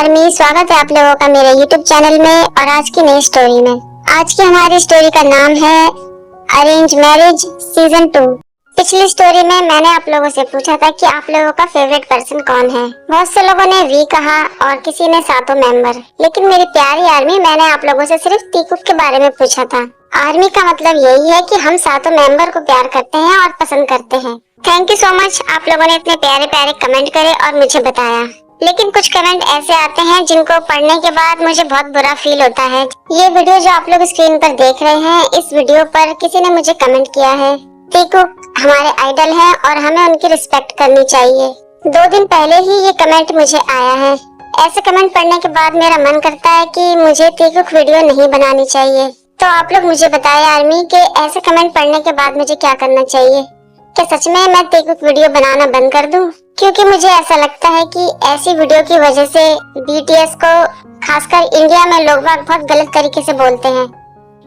Army, स्वागत है आप लोगों का मेरे YouTube चैनल में और आज की नई स्टोरी में। आज की हमारी स्टोरी का नाम है अरेंज मैरिज सीजन 2। पिछली स्टोरी में मैंने आप लोगों से पूछा था कि आप लोगों का फेवरेट पर्सन कौन है। बहुत से लोगों ने वी कहा और किसी ने सातों मेंबर, लेकिन मेरी प्यारी आर्मी, मैंने आप लोगों से सिर्फ टीकू के बारे में पूछा था। आर्मी का मतलब यही है कि हम सातों मेंबर को प्यार करते हैं और पसंद करते हैं। थैंक यू सो मच, आप लोगों ने इतने प्यारे प्यारे कमेंट करे और मुझे बताया। लेकिन कुछ कमेंट ऐसे आते हैं जिनको पढ़ने के बाद मुझे बहुत बुरा फील होता है। ये वीडियो जो आप लोग स्क्रीन पर देख रहे हैं, इस वीडियो पर किसी ने मुझे कमेंट किया है, टीकू हमारे आइडल हैं और हमें उनकी रिस्पेक्ट करनी चाहिए। 2 दिन पहले ही ये कमेंट मुझे आया है। ऐसे कमेंट पढ़ने के बाद मेरा मन करता है कि मुझे टीकू वीडियो नहीं बनानी चाहिए। तो आप लोग मुझे बताएं आर्मी के ऐसे कमेंट पढ़ने के बाद मुझे क्या करना चाहिए। क्या सच में मैं टीकू वीडियो बनाना बंद कर दूं? क्योंकि मुझे ऐसा लगता है कि ऐसी वीडियो की वजह से बीटीएस को, खासकर इंडिया में, लोग बहुत गलत तरीके से बोलते हैं,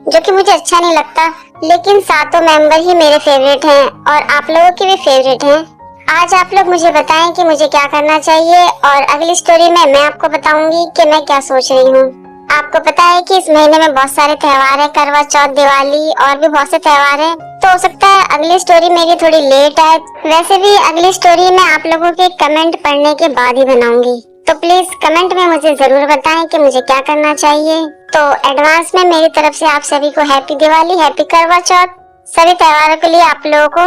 जो कि मुझे अच्छा नहीं लगता। लेकिन सातों मेंबर ही मेरे फेवरेट हैं और आप लोगों के भी फेवरेट हैं। आज आप लोग मुझे बताएं कि मुझे क्या करना चाहिए और अगली स्टोरी में मैं आपको बताऊंगी कि मैं क्या सोच रही हूँ। आपको पता है कि इस महीने में बहुत सारे त्योहार है, करवा चौथ, दिवाली और भी बहुत से त्योहार हैं। तो हो सकता है अगली स्टोरी मेरी थोड़ी लेट आए। वैसे भी अगली स्टोरी मैं आप लोगों के कमेंट पढ़ने के बाद ही बनाऊंगी। तो प्लीज कमेंट में मुझे जरूर बताएं कि मुझे क्या करना चाहिए। तो एडवांस में मेरी तरफ से आप सभी को हैप्पी दिवाली, हैप्पी करवा चौथ, सभी त्योहारों के लिए आप लोगों को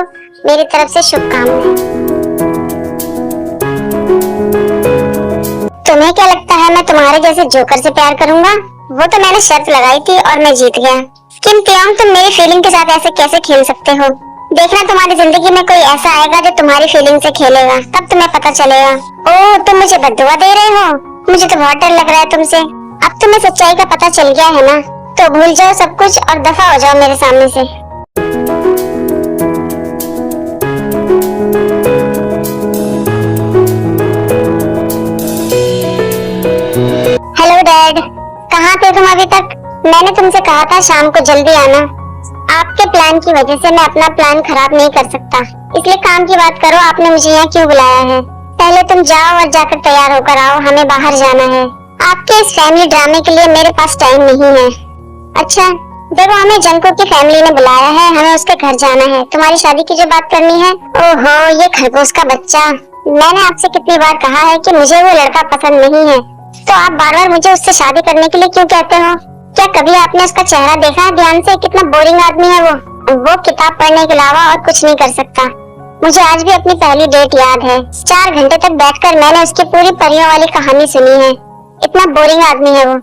मेरी तरफ से शुभकामनाएं। तुम्हें क्या लगता है मैं तुम्हारे जैसे जोकर से प्यार करूंगा? वो तो मैंने शर्त लगाई थी और मैं जीत गया। किम तियोंग, तुम मेरी फीलिंग के साथ ऐसे कैसे खेल सकते हो? देखना तुम्हारी जिंदगी में कोई ऐसा आएगा जो तुम्हारी फीलिंग से खेलेगा, तब तुम्हें पता चलेगा। ओह, तुम मुझे बद्दुआ दे रहे हो? मुझे तो बहुत डर लग रहा है तुमसे। अब तुम्हें सच्चाई का पता चल गया है ना, तो भूल जाओ सब कुछ और दफा हो जाओ मेरे सामने से। हेलो डैड, कहाँ थे तुम अभी तक? मैंने तुमसे कहा था शाम को जल्दी आना। आपके प्लान की वजह से मैं अपना प्लान खराब नहीं कर सकता, इसलिए काम की बात करो। आपने मुझे यहाँ क्यों बुलाया है? पहले तुम जाओ और जाकर तैयार होकर आओ, हमें बाहर जाना है। आपके इस फैमिली ड्रामे के लिए मेरे पास टाइम नहीं है। अच्छा देखो, हमें जंको की फैमिली ने बुलाया है, हमें उसके घर जाना है। तुम्हारी शादी की जो बात करनी है। ओहो, ये खरगोश का बच्चा, मैंने आपसे कितनी बार कहा है कि मुझे वो लड़का पसंद नहीं है, तो आप बार बार मुझे उससे शादी करने के लिए क्यों कहते हो? क्या कभी आपने उसका चेहरा देखा है ध्यान से? कितना बोरिंग आदमी है वो किताब पढ़ने के अलावा और कुछ नहीं कर सकता। मुझे आज भी अपनी पहली डेट याद है। 4 घंटे तक बैठकर मैंने उसकी पूरी परियों वाली कहानी सुनी है। इतना बोरिंग आदमी है वो।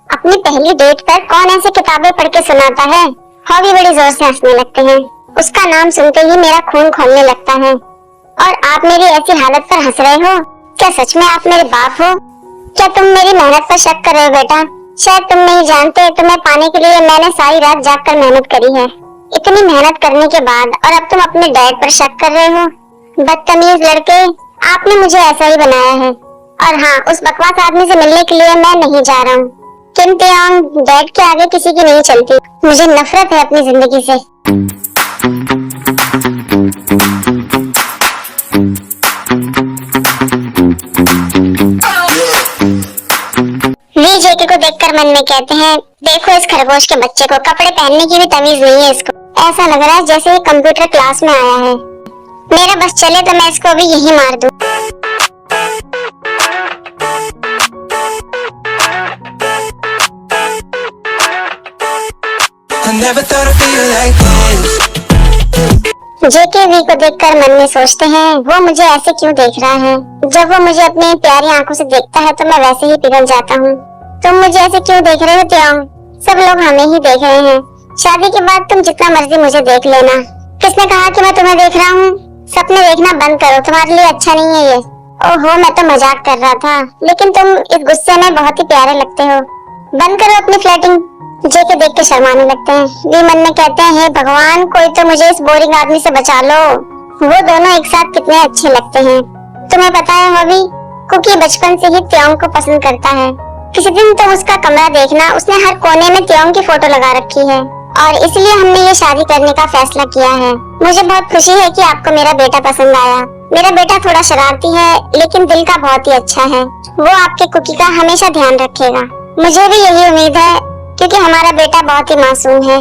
अपनी पहली डेट पर कौन ऐसी किताबें पढ़ के सुनाता है? हॉबी बड़ी जोर से हंसने लगते हैं। उसका नाम सुनते ही मेरा खून खौलने लगता है। और आप मेरी ऐसी हालत पर हंस रहे हो? क्या सच में आप मेरे बाप हो? क्या तुम मेरी मेहनत पर शक कर रहे हो बेटा? शायद तुम नहीं जानते, तुम्हें पाने के लिए मैंने सारी रात जागकर मेहनत करी है। इतनी मेहनत करने के बाद और अब तुम अपने डैड पर शक कर रहे हो? बदतमीज लड़के, आपने मुझे ऐसा ही बनाया है। और हाँ, उस बकवास आदमी से मिलने के लिए मैं नहीं जा रहा हूँ। किम तियोंग, डैड के आगे किसी की नहीं चलती। मुझे नफरत है अपनी जिंदगी से। जेके को देखकर मन में कहते हैं, देखो इस खरगोश के बच्चे को, कपड़े पहनने की भी तमीज नहीं है इसको। ऐसा लग रहा है जैसे ये कंप्यूटर क्लास में आया है। मेरा बस चले तो मैं इसको अभी यही मार दूं। जेके वी को देखकर मन में सोचते हैं, वो मुझे ऐसे क्यों देख रहा है? जब वो मुझे अपनी प्यारी आंखों से देखता है तो मैं वैसे ही पिघल जाता हूँ। तुम मुझे ऐसे क्यों देख रहे हो तियोंग? सब लोग हमें ही देख रहे हैं। शादी के बाद तुम जितना मर्जी मुझे देख लेना। किसने कहा कि मैं तुम्हें देख रहा हूँ? सपने देखना बंद करो, तुम्हारे लिए अच्छा नहीं है ये। ओहो, मैं तो मजाक कर रहा था, लेकिन तुम इस गुस्से में बहुत ही प्यारे लगते हो। बंद करो अपनी फ्लर्टिंग। जेके देख के शर्माने लगते हैं। वे मन में कहते हैं, हे भगवान, कोई तो मुझे इस बोरिंग आदमी से बचा लो। वो दोनों एक साथ कितने अच्छे लगते हैं। तुम्हें पता है हॉबी, कुकी बचपन से ही तियोंग को पसंद करता है। किसी दिन तुम उसका कमरा देखना, उसने हर कोने में तियोंग की फोटो लगा रखी है और इसलिए हमने ये शादी करने का फैसला किया है। मुझे बहुत खुशी है कि आपको मेरा बेटा पसंद आया। मेरा बेटा थोड़ा शरारती है लेकिन दिल का बहुत ही अच्छा है। वो आपके कुकी का हमेशा ध्यान रखेगा। मुझे भी यही उम्मीद है क्योंकि हमारा बेटा बहुत ही मासूम है।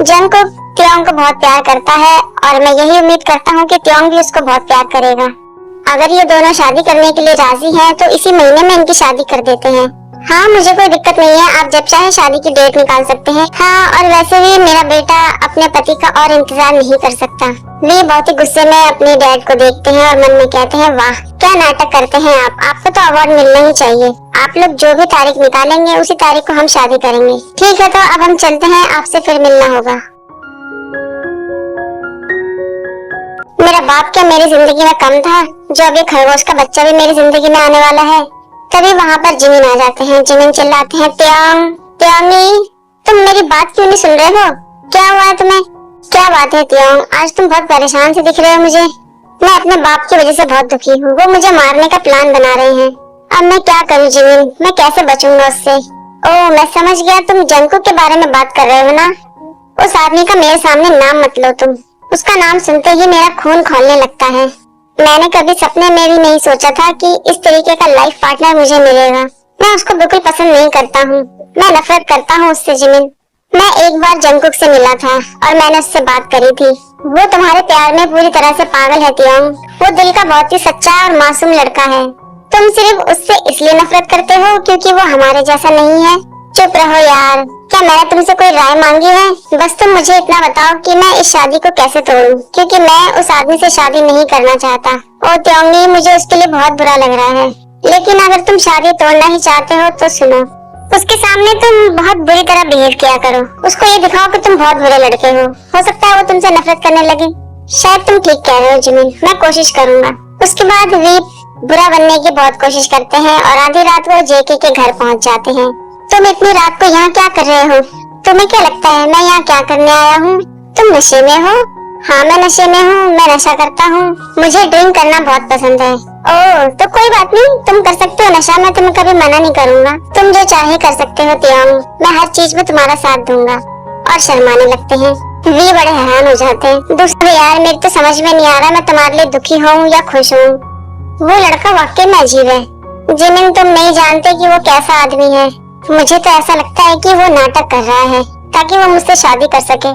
जंगकुक त्योंग को बहुत प्यार करता है और मैं यही उम्मीद करता हूँ कि त्योंग भी उसको बहुत प्यार करेगा। अगर ये दोनों शादी करने के लिए राजी हैं तो इसी महीने में इनकी शादी कर देते हैं। हाँ, मुझे कोई दिक्कत नहीं है, आप जब चाहे शादी की डेट निकाल सकते हैं। हाँ, और वैसे भी मेरा बेटा अपने पति का और इंतजार नहीं कर सकता। वे बहुत ही गुस्से में अपने डैड को देखते हैं और मन में कहते हैं, वाह क्या नाटक करते हैं आप, आपको तो अवार्ड मिलना ही चाहिए। आप लोग जो भी तारीख निकालेंगे उसी तारीख को हम शादी करेंगे। ठीक है, तो अब हम चलते हैं, आपसे फिर मिलना होगा। मेरा बाप क्या मेरी जिंदगी में कम था, जो अभी खरगोश का बच्चा भी मेरी जिंदगी में आने वाला है। तभी वहाँ पर जिमिन आ जाते हैं। जिमिन चिल्लाते हैं, त्योंग, त्योंगी, तुम मेरी बात क्यों नहीं सुन रहे हो? क्या हुआ है तुम्हें? क्या बात है त्योंग, आज तुम बहुत परेशान से दिख रहे हो मुझे। मैं अपने बाप की वजह से बहुत दुखी हूँ, वो मुझे मारने का प्लान बना रहे हैं। अब मैं क्या करूँ जिमिन, मैं कैसे बचूंगा उससे? ओह, मैं समझ गया, तुम जंगकुक के बारे में बात कर रहे हो ना। उस आदमी का मेरे सामने नाम मत लो तुम, उसका नाम सुनते ही मेरा खून खौलने लगता है। मैंने कभी सपने में भी नहीं सोचा था कि इस तरीके का लाइफ पार्टनर मुझे मिलेगा। मैं उसको बिल्कुल पसंद नहीं करता हूँ, मैं नफरत करता हूँ उससे जिमिन। मैं एक बार जंगकुक से मिला था और मैंने उससे बात करी थी। वो तुम्हारे प्यार में पूरी तरह से पागल है त्योंग। वो दिल का बहुत ही सच्चा और मासूम लड़का है। तुम सिर्फ उससे इसलिए नफरत करते हो क्योंकि वो हमारे जैसा नहीं है। चुप रहो यार, क्या मैंने तुमसे कोई राय मांगी है? बस तुम मुझे इतना बताओ कि मैं इस शादी को कैसे तोड़ूं, क्योंकि मैं उस आदमी से शादी नहीं करना चाहता। और त्योंगी, मुझे उसके लिए बहुत बुरा लग रहा है, लेकिन अगर तुम शादी तोड़ना ही चाहते हो तो सुनो, उसके सामने तुम बहुत बुरी तरह बिहेव किया करो। उसको ये दिखाओ कि तुम बहुत बुरे लड़के हो सकता है वो तुमसे नफरत करने लगे। शायद तुम ठीक कह रहे हो जिमिन, मैं कोशिश करूंगा। उसके बाद वी बुरा बनने की बहुत कोशिश करते हैं और आधी रात को जेके के घर पहुंच जाते हैं। तुम इतनी रात को यहाँ क्या कर रहे हो? तुम्हें क्या लगता है मैं यहाँ क्या करने आया हूँ? तुम नशे में हो? हाँ, मैं नशे में हूँ, मैं नशा करता हूँ, मुझे ड्रिंक करना बहुत पसंद है। ओह, तो कोई बात नहीं, तुम कर सकते हो नशा, मैं तुम्हें कभी मना नहीं करूँगा। तुम जो चाहे कर सकते हो त्योंग, मैं हर चीज में तुम्हारा साथ दूंगा। और शर्माने लगते हैं। वी बड़े हैरान हो जाते हैं। दूसरे यार, मेरी तो समझ में नहीं आ रहा मैं तुम्हारे लिए दुखी हूँ या खुश हूँ। वो लड़का वाकई में अजीब है जिमिन, तुम नहीं जानते कि वो कैसा आदमी है। मुझे तो ऐसा लगता है कि वो नाटक कर रहा है ताकि वो मुझसे शादी कर सके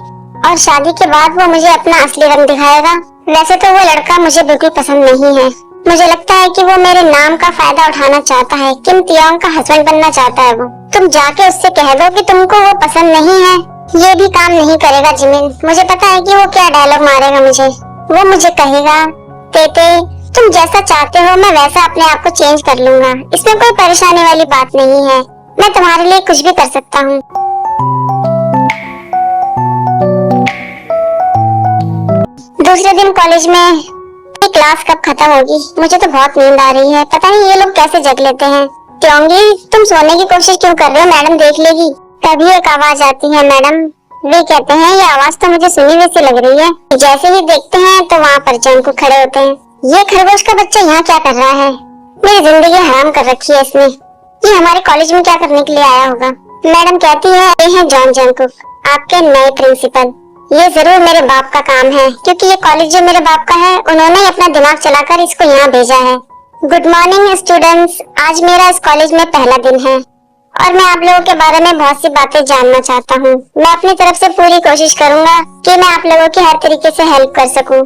और शादी के बाद वो मुझे अपना असली रंग दिखाएगा। वैसे तो वो लड़का मुझे बिल्कुल पसंद नहीं है। मुझे लगता है कि वो मेरे नाम का फायदा उठाना चाहता है। किम त्योंग का हस्बैंड बनना चाहता है वो। तुम जाके उससे कह दो कि तुमको वो पसंद नहीं है। ये भी काम नहीं करेगा जिमिन, मुझे पता है कि वो क्या डायलॉग मारेगा मुझे। वो मुझे कहेगा, तेते तुम जैसा चाहते हो मैं वैसा अपने आप को चेंज कर लूंगा, इसमें कोई परेशानी वाली बात नहीं है, मैं तुम्हारे लिए कुछ भी कर सकता हूँ। दूसरे दिन कॉलेज में क्लास कब खत्म होगी? मुझे तो बहुत नींद आ रही है, पता नहीं ये लोग कैसे जग लेते हैं। त्योंगी, तुम सोने की कोशिश क्यों कर रहे हो? मैडम देख लेगी। तभी एक आवाज आती है, मैडम। वे कहते हैं, ये आवाज तो मुझे सुनी हुई सी लग रही है। जैसे ही देखते हैं तो वहाँ पर जंगकुक खड़े होते हैं। ये खरगोश का बच्चा यहाँ क्या कर रहा है? मेरी जिंदगी हराम कर रखी है इसने। ये हमारे कॉलेज में क्या करने के लिए आया होगा? मैडम कहती है, ये हैं जॉन जंगकुक, आपके नए प्रिंसिपल। ये जरूर मेरे बाप का काम है, क्योंकि ये कॉलेज जो मेरे बाप का है उन्होंने ही अपना दिमाग चलाकर इसको यहाँ भेजा है। गुड मॉर्निंग स्टूडेंट्स, आज मेरा इस कॉलेज में पहला दिन है और मैं आप लोगों के बारे में बहुत सी बातें जानना चाहता हूँ। मैं अपनी तरफ से पूरी कोशिश करूँगा कि मैं आप लोगों की हर तरीके से हेल्प कर सकूँ।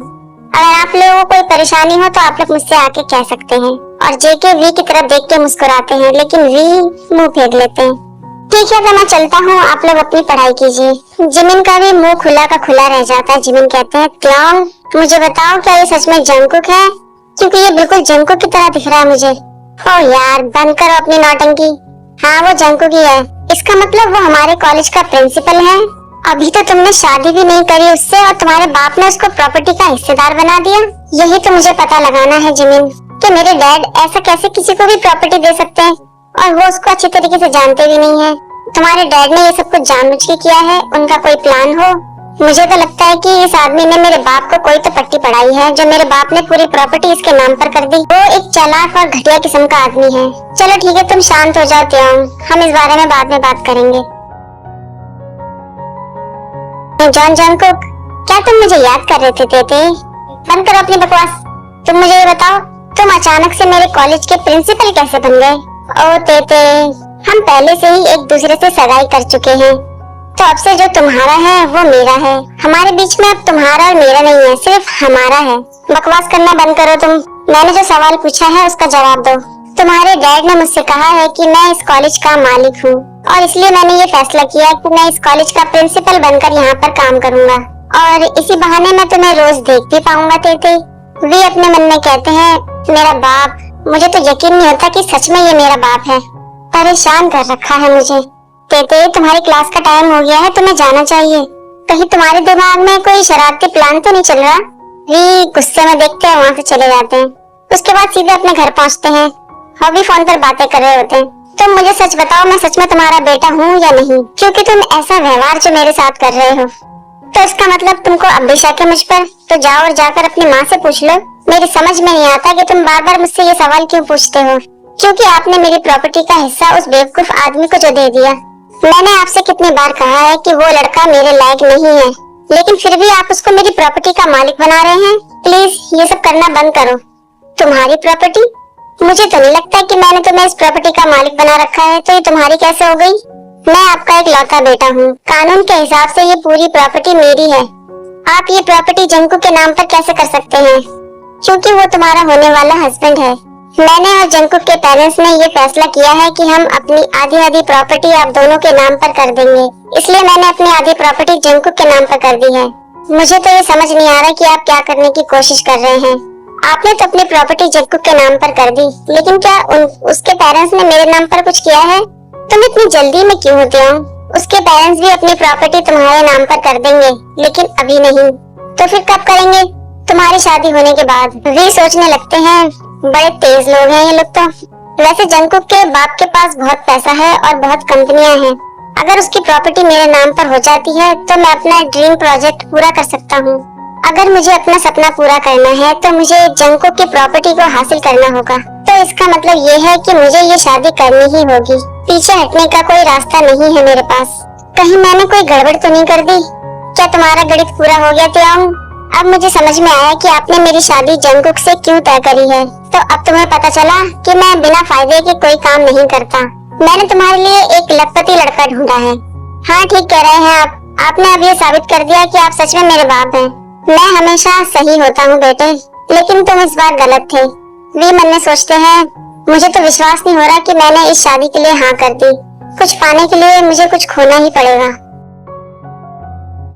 अगर आप लोगों को कोई परेशानी हो तो आप लोग मुझसे आके कह सकते हैं। और जेके वी की तरफ देख के मुस्कुराते हैं, लेकिन वी मुंह फेर लेते हैं। ठीक है, तो मैं चलता हूँ, आप लोग अपनी पढ़ाई कीजिए। जिमिन का भी मुंह खुला का खुला रह जाता है। जिमिन कहते हैं, त्योंग मुझे बताओ, क्या ये सच में जंगकुक है? क्योंकि ये बिल्कुल जंगकुक की तरह दिख रहा है मुझे। ओह यार, बंद करो अपनी नौटंकी। हाँ, वो जंगकुक ही है। इसका मतलब वो हमारे कॉलेज का प्रिंसिपल है। अभी तो तुमने शादी भी नहीं करी उससे और तुम्हारे बाप ने उसको प्रॉपर्टी का हिस्सेदार बना दिया। यही तो मुझे पता लगाना है जिमिन, कि मेरे डैड ऐसा कैसे किसी को भी प्रॉपर्टी दे सकते हैं और वो उसको अच्छी तरीके से जानते भी नहीं है। तुम्हारे डैड ने ये सब कुछ जानबूझ के किया है, उनका कोई प्लान हो। मुझे तो लगता है कि इस आदमी ने मेरे बाप को कोई तो पट्टी पढ़ाई है, जो मेरे बाप ने पूरी प्रॉपर्टी इसके नाम पर कर दी। वो एक चालाक और घटिया किस्म का आदमी है। चलो ठीक है, तुम शांत हो जाओ त्योंग, हम इस बारे में बाद में बात करेंगे। जॉन जंगकुक, क्या तुम मुझे याद कर रहे थे? तेते बंद करो अपनी बकवास। तुम मुझे ये बताओ, तुम अचानक से मेरे कॉलेज के प्रिंसिपल कैसे बन गए? ओ तेते, हम पहले से ही एक दूसरे से सगाई कर चुके हैं, तो अब से जो तुम्हारा है वो मेरा है। हमारे बीच में अब तुम्हारा और मेरा नहीं है, सिर्फ हमारा है। बकवास करना बंद करो तुम। मैंने जो सवाल पूछा है उसका जवाब दो। तुम्हारे डैड ने मुझसे कहा है कि मैं इस कॉलेज का मालिक हूँ और इसलिए मैंने ये फैसला किया कि मैं इस कॉलेज का प्रिंसिपल बनकर यहाँ पर काम करूँगा और इसी बहाने मैं तुम्हें रोज देख भी पाऊंगा। तेते, वे अपने मन में कहते हैं मेरा बाप। मुझे तो यकीन नहीं होता कि सच में ये मेरा बाप है। परेशान कर रखा है मुझे। तेते, तुम्हारी क्लास का टाइम हो गया है, तुम्हें जाना चाहिए। कहीं तुम्हारे दिमाग में कोई शरारती प्लान तो नहीं चल रहा? वी गुस्से में देखते हैं, वहाँ से चले जाते हैं। उसके बाद सीधे अपने घर पहुँचते हैं और भी फोन पर बातें कर रहे होते हैं। तुम मुझे सच बताओ, मैं सच में तुम्हारा बेटा हूँ या नहीं? क्योंकि तुम ऐसा व्यवहार जो मेरे साथ कर रहे हो, तो इसका मतलब तुमको अब भी शक है मुझ पर। तो जाओ और जाकर अपनी माँ से पूछ लो। मेरी समझ में नहीं आता कि तुम बार बार मुझसे ये सवाल क्यों पूछते हो। क्योंकि आपने मेरी प्रॉपर्टी का हिस्सा उस बेवकूफ आदमी को जो दे दिया। मैंने आपसे कितनी बार कहा है कि वो लड़का मेरे लायक नहीं है, लेकिन फिर भी आप उसको मेरी प्रॉपर्टी का मालिक बना रहे हैं। प्लीज ये सब करना बंद करो। तुम्हारी प्रॉपर्टी? मुझे तो नहीं लगता कि मैंने तुम्हें इस प्रॉपर्टी का मालिक बना रखा है, तो ये तुम्हारी कैसे हो गई? मैं आपका एक लौता बेटा हूँ। कानून के हिसाब से ये पूरी प्रॉपर्टी मेरी है। आप ये प्रॉपर्टी जंकू के नाम पर कैसे कर सकते हैं? क्योंकि वो तुम्हारा होने वाला हस्बैंड है। मैंने और जंकू के पेरेंट्स ने ये फैसला किया है कि हम अपनी आधी प्रॉपर्टी आप दोनों के नाम पर कर देंगे, इसलिए मैंने अपनी आधी प्रॉपर्टी जंकू के नाम पर कर दी है। मुझे तो ये समझ नहीं आ रहा कि आप क्या करने की कोशिश कर रहे हैं। आपने तो अपनी प्रॉपर्टी जंकू के नाम पर कर दी, लेकिन क्या उसके पेरेंट्स ने मेरे नाम पर कुछ किया है? तुम इतनी जल्दी में क्यों होते हो? उसके पेरेंट्स भी अपनी प्रॉपर्टी तुम्हारे नाम पर कर देंगे, लेकिन अभी नहीं। तो फिर कब करेंगे? तुम्हारी शादी होने के बाद। वे सोचने लगते हैं, बड़े तेज लोग हैं ये लोग तो। वैसे जंकू के बाप के पास बहुत पैसा है और बहुत कंपनियां हैं। अगर उसकी प्रॉपर्टी मेरे नाम पर हो जाती है तो मैं अपना ड्रीम प्रोजेक्ट पूरा कर सकता हूँ। अगर मुझे अपना सपना पूरा करना है तो मुझे जंकू की प्रॉपर्टी को हासिल करना होगा। तो इसका मतलब ये है कि मुझे ये शादी करनी ही होगी। पीछे हटने का कोई रास्ता नहीं है मेरे पास। कहीं मैंने कोई गड़बड़ तो नहीं कर दी? क्या तुम्हारा गणित पूरा हो गया त्याऊ? अब मुझे समझ में आया कि आपने मेरी शादी जंकुक से क्यों तय करी है। तो अब तुम्हें पता चला कि मैं बिना फायदे के कोई काम नहीं करता। मैंने तुम्हारे लिए एक लखपति लड़का ढूंढा है। हाँ, ठीक कह रहे हैं आप। आपने अब ये साबित कर दिया कि आप सच में मेरे बाप हैं। मैं हमेशा सही होता हूँ बेटे, लेकिन तुम इस बार गलत थे। वे मन में सोचते हैं, मुझे तो विश्वास नहीं हो रहा कि मैंने इस शादी के लिए हाँ कर दी। कुछ पाने के लिए मुझे कुछ खोना ही पड़ेगा।